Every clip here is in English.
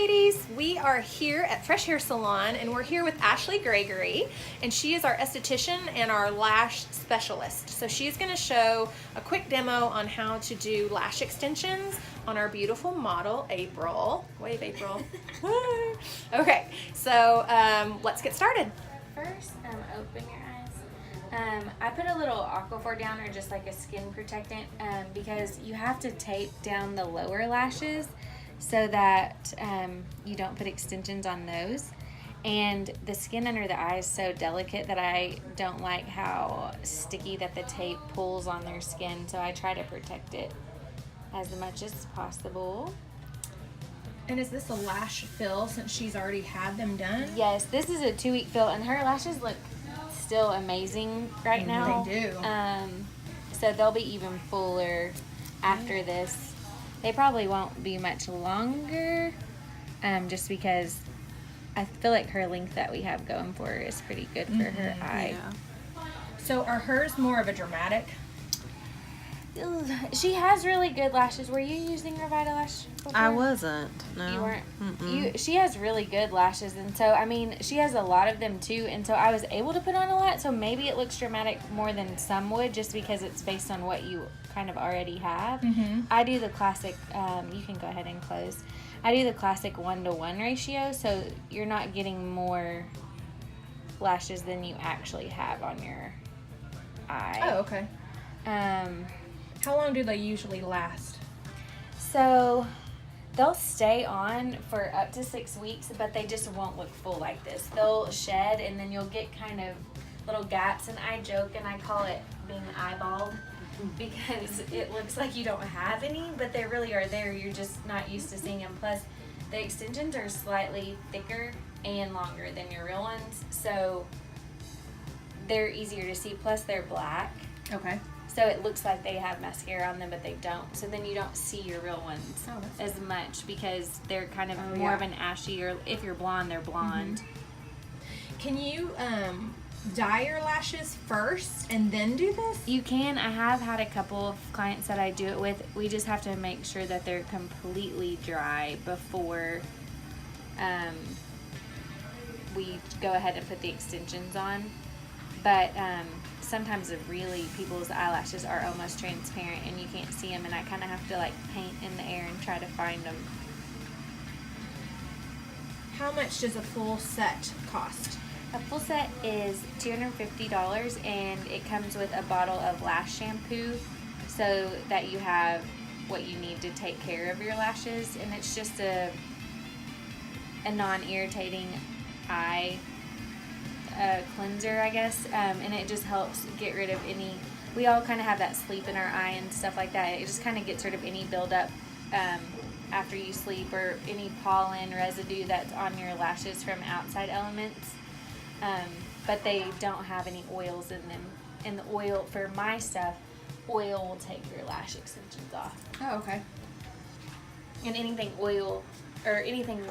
ladies, we are here at Fresh Hair Salon and we're here with Ashley Gregory, and she is our esthetician and our lash specialist. So she's going to show a quick demo on how to do lash extensions on our beautiful model, April. Wave, April. Okay, so let's get started. First, open your eyes. I put a little Aquaphor down, or just like a skin protectant, because you have to tape down the lower lashes so that you don't put extensions on those. And the skin under the eye is so delicate that I don't like how sticky that the tape pulls on their skin, so I try to protect it as much as possible. And is this a lash fill since she's already had them done? Yes, this is a 2-week fill, and her lashes look still amazing right now. They do. So they'll be even fuller after this. They probably won't be much longer, just because I feel like her length that we have going for her is pretty good for her eye. Yeah. So are hers more of a dramatic? She has really good lashes. Were you using her Eyelash before? I wasn't. No. You weren't? She has really good lashes, and so, I mean, she has a lot of them too, and so I was able to put on a lot, so maybe it looks dramatic more than some would, just because it's based on what you kind of already have. I do the classic, you can go ahead and close. I do the classic 1-to-1 ratio, so you're not getting more lashes than you actually have on your eye. Oh, okay. How long do they usually last? So they'll stay on for up to 6 weeks, but they just won't look full like this. They'll shed, and then you'll get kind of little gaps, and I joke and I call it being eyeballed, because it looks like you don't have any, but they really are there. You're just not used to seeing them. Plus, the extensions are slightly thicker and longer than your real ones, so they're easier to see. Plus, they're black. Okay. So it looks like they have mascara on them, but they don't. So then you don't see your real ones as much, because they're kind of more of an ashy, or if you're blonde, they're blonde. Can you dye your lashes first and then do this? You can. I have had a couple of clients that I do it with. We just have to make sure that they're completely dry before we go ahead and put the extensions on. But sometimes people's eyelashes are almost transparent and you can't see them, and I kind of have to like paint in the air and try to find them. How much does a full set cost? A full set is $250, and it comes with a bottle of lash shampoo so that you have what you need to take care of your lashes, and it's just a non-irritating eye cleanser, I guess, and it just helps get rid of any, we all kind of have that sleep in our eye and stuff like that. It just kind of gets rid of any buildup after you sleep, or any pollen residue that's on your lashes from outside elements, but they don't have any oils in them. And the oil, for my stuff, oil will take your lash extensions off. Oh, okay. And anything oil or anything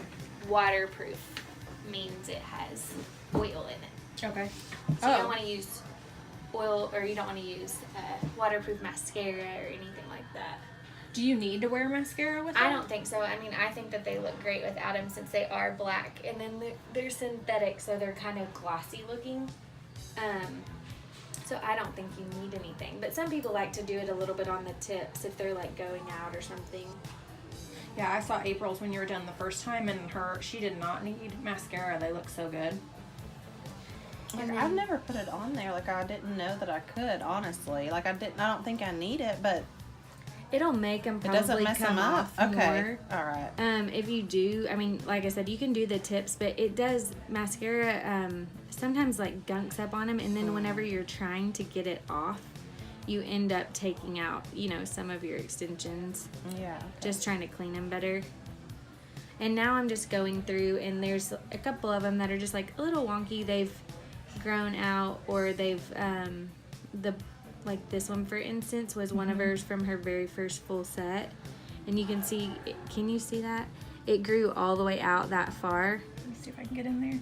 waterproof means it has oil in it. Okay. So you don't want to use oil, or you don't want to use waterproof mascara or anything like that. Do you need to wear mascara with them? I don't think so. I mean, I think that they look great without them, since they are black, and then they're synthetic, so they're kind of glossy looking. So I don't think you need anything. But some people like to do it a little bit on the tips if they're like going out or something. Yeah, I saw April's when you were done the first time, and she did not need mascara. They look so good. Like, I've never put it on there. Like, I didn't know that I could, honestly. Like, I don't think I need it, but it'll make them it probably doesn't mess come them up. off Okay. more. All right. If you do, I mean, like I said, you can do the tips, but it does, mascara sometimes like gunks up on them, and then whenever you're trying to get it off, you end up taking out, some of your extensions. Yeah. Okay. Just trying to clean them better. And now I'm just going through, and there's a couple of them that are just like a little wonky. They've grown out, or they've like this one, for instance, was one of hers from her very first full set, and you can see, can you see that? It grew all the way out that far. Let me see if I can get in there.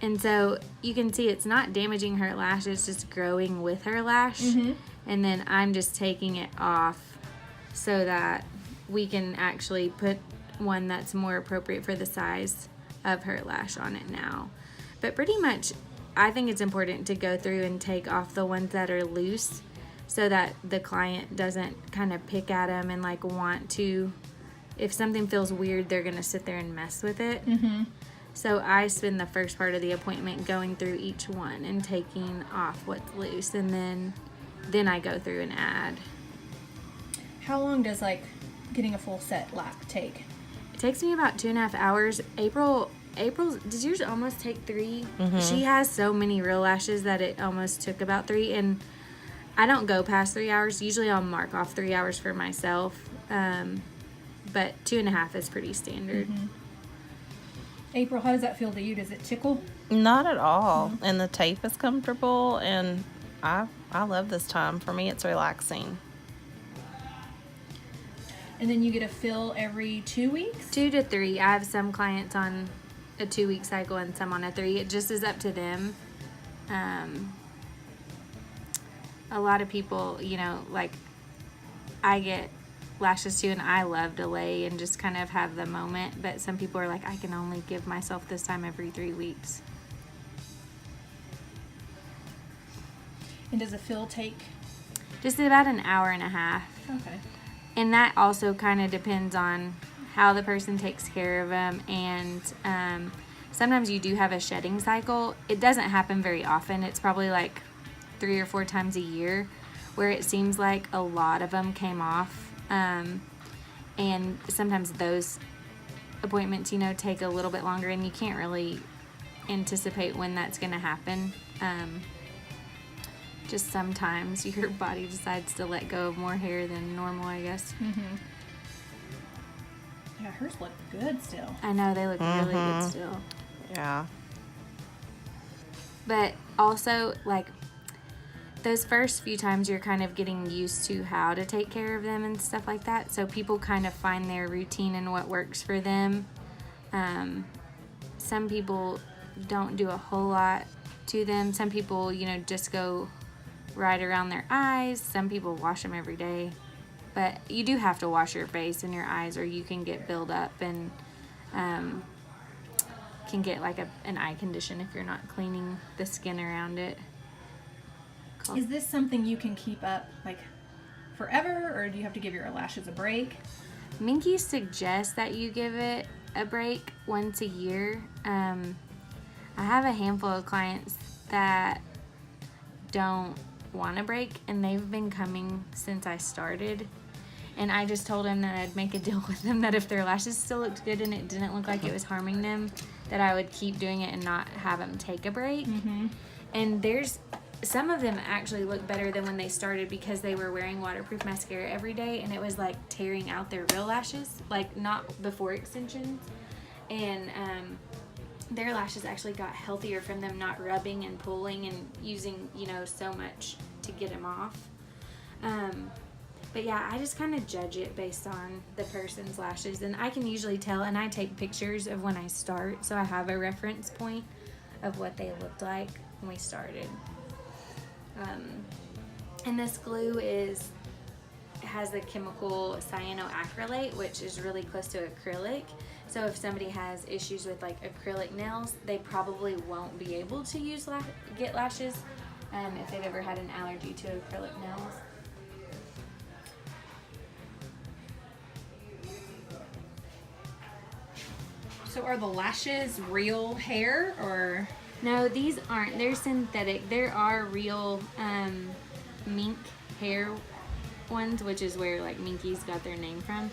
And so you can see it's not damaging her lash, it's just growing with her lash. And then I'm just taking it off so that we can actually put one that's more appropriate for the size of her lash on it now. But pretty much, I think it's important to go through and take off the ones that are loose so that the client doesn't kind of pick at them and like want to, if something feels weird, they're going to sit there and mess with it. So I spend the first part of the appointment going through each one and taking off what's loose, and then I go through and add. How long does like getting a full set lap take? It takes me about 2.5 hours. April, does yours almost take 3? She has so many real lashes that it almost took about 3, and I don't go past 3 hours. Usually I'll mark off 3 hours for myself, but 2.5 is pretty standard. April, how does that feel to you? Does it tickle? Not at all. And the tape is comfortable, and I love this time. For me, it's relaxing. And then you get a fill every 2 weeks? 2 to 3. I have some clients on a 2-week cycle and some on a 3. It just is up to them. A lot of people, you know, like I get lashes too, and I love to lay and just kind of have the moment, but some people are like, I can only give myself this time every 3 weeks. And does a fill take? Just about an hour and a half. Okay. And that also kind of depends on how the person takes care of them, and sometimes you do have a shedding cycle. It doesn't happen very often. It's probably like 3 or 4 times a year where it seems like a lot of them came off. And sometimes those appointments, you know, take a little bit longer, and you can't really anticipate when that's going to happen. Just sometimes your body decides to let go of more hair than normal, I guess. Yeah, hers look good still. I know, they look really good still. Yeah. But also, like, those first few times you're kind of getting used to how to take care of them and stuff like that. So people kind of find their routine and what works for them. Some people don't do a whole lot to them. Some people, you know, just go right around their eyes. Some people wash them every day. But you do have to wash your face and your eyes, or you can get buildup and can get like an eye condition if you're not cleaning the skin around it. Is this something you can keep up like forever, or do you have to give your lashes a break? Minky suggests that you give it a break once a year. I have a handful of clients that don't want a break, and they've been coming since I started. And I just told them that I'd make a deal with them that if their lashes still looked good and it didn't look like it was harming them, that I would keep doing it and not have them take a break. And there's some of them actually look better than when they started because they were wearing waterproof mascara every day, and it was like tearing out their real lashes, like not before extensions. And their lashes actually got healthier from them not rubbing and pulling and using, you know, so much to get them off. But yeah, I just kind of judge it based on the person's lashes, and I can usually tell, and I take pictures of when I start, so I have a reference point of what they looked like when we started. And this glue has the chemical cyanoacrylate, which is really close to acrylic. So if somebody has issues with like acrylic nails, they probably won't be able to get lashes if they've ever had an allergy to acrylic nails. So are the lashes real hair, or? No, these aren't. They're synthetic. There are real mink hair ones, which is where like Minky's got their name from.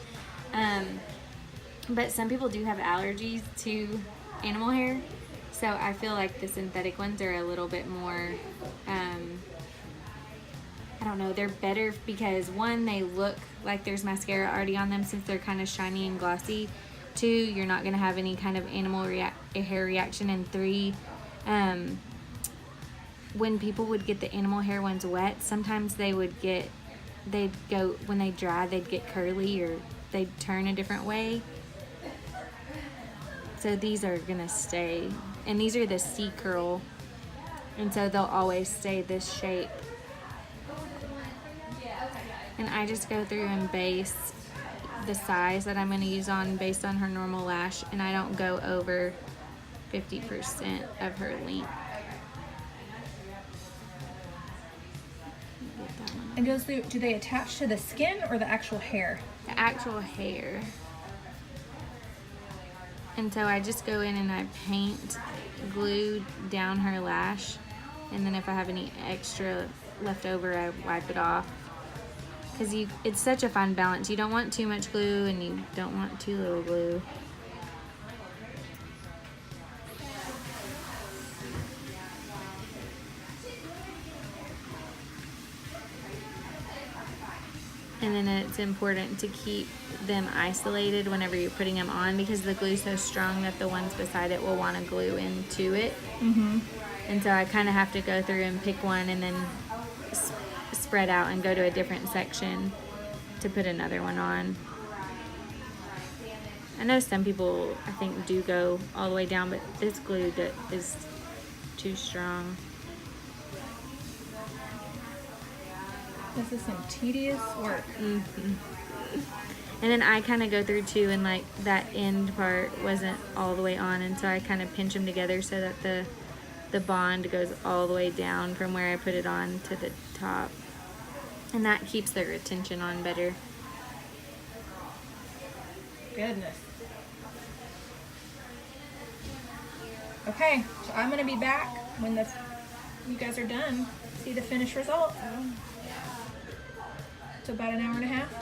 But some people do have allergies to animal hair, so I feel like the synthetic ones are a little bit more, I don't know, they're better because one, they look like there's mascara already on them since they're kind of shiny and glossy. 2, you're not going to have any kind of animal hair reaction. And 3, when people would get the animal hair ones wet, sometimes they'd go, when they dry, they'd get curly or they'd turn a different way. So these are gonna stay, and these are the C-curl, and so they'll always stay this shape. And I just go through and base the size that I'm going to use on based on her normal lash, and I don't go over 50% of her length. And do they attach to the skin or the actual hair? The actual hair. And so I just go in and I paint glue down her lash, and then if I have any extra left over, I wipe it off. Because it's such a fine balance. You don't want too much glue and you don't want too little glue. And then it's important to keep them isolated whenever you're putting them on, because the glue's so strong that the ones beside it will want to glue into it. Mm-hmm. And so I kind of have to go through and pick one and then spread out and go to a different section to put another one on. I know some people, I think, do go all the way down, but this glue is too strong. This is some tedious work. Mm-hmm. And then I kind of go through too, and like that end part wasn't all the way on, and so I kind of pinch them together so that the bond goes all the way down from where I put it on to the top, and that keeps the retention on better. Goodness. Okay, so I'm gonna be back when you guys are done. See the finished result. So about an hour and a half?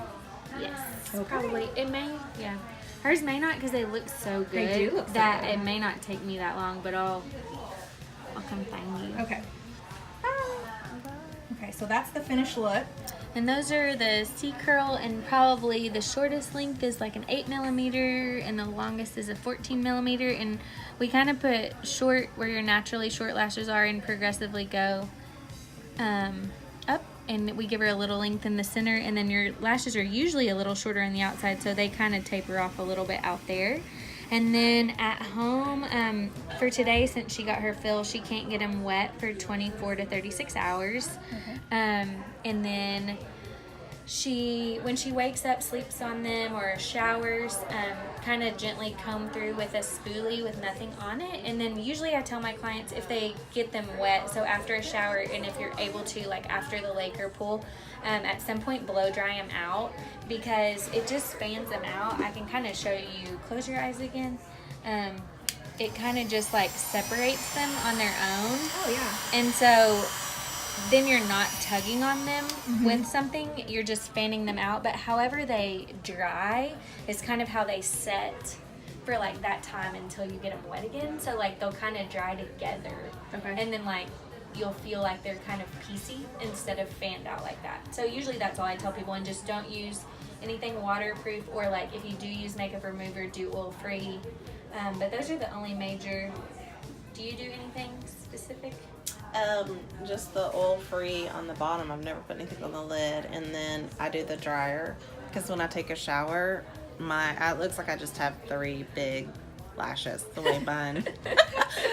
Yes. Okay. Probably. It may, yeah. Hers may not, because they look so good. They do look so that good. it may not take me that long, but I'll come find you. Okay. Okay, so that's the finished look. And those are the C curl, and probably the shortest length is like an 8mm, and the longest is a 14mm. And we kind of put short where your naturally short lashes are and progressively go up. And we give her a little length in the center, and then your lashes are usually a little shorter on the outside, so they kind of taper off a little bit out there. And then at home, for today, since she got her fill, she can't get them wet for 24 to 36 hours. Okay. And then when she wakes up, sleeps on them or showers, kind of gently comb through with a spoolie with nothing on it. And then usually I tell my clients, if they get them wet, so after a shower, and if you're able to, like after the lake or pool, at some point blow dry them out, because it just fans them out. I can kind of show you, close your eyes again. It kind of just like separates them on their own. Oh yeah. And so then you're not tugging on them with something, you're just fanning them out. But however they dry is kind of how they set for like that time until you get them wet again. So like they'll kind of dry together. Okay. And then like you'll feel like they're kind of piecey instead of fanned out like that. So usually that's all I tell people, and just don't use anything waterproof, or like if you do use makeup remover, do oil free. But those are the only major. Do you do anything specific? Just the oil-free on the bottom. I've never put anything on the lid, and then I do the dryer, because when I take a shower, it looks like I just have 3 big lashes the way mine.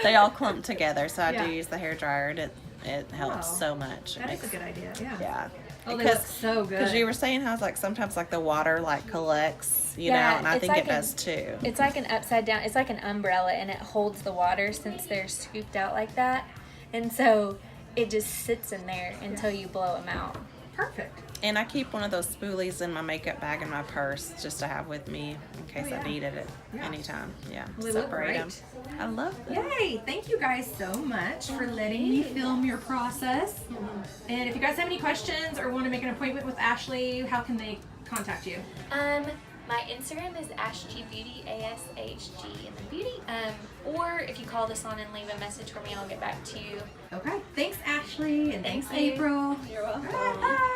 They all clump together, so I do use the hair dryer, and it helps so much. That is a good idea. Yeah. Yeah. Oh, they look so good. Because you were saying how it's like sometimes like the water like collects, you know, and I think like it does too. It's like an upside down, it's like an umbrella, and it holds the water since they're scooped out like that. And so it just sits in there until you blow them out. Perfect. And I keep one of those spoolies in my makeup bag in my purse just to have with me in case I needed it anytime. Yeah. Well, they look Separate them. great. I love them. Yay! Thank you guys so much for letting me film your process. And if you guys have any questions or want to make an appointment with Ashley, how can they contact you? My Instagram is AshGBeauty, ASHG in the beauty. Or if you call this on and leave a message for me, I'll get back to you. Okay. Thanks, Ashley, and Thank thanks, you. April. You're welcome. All right, bye.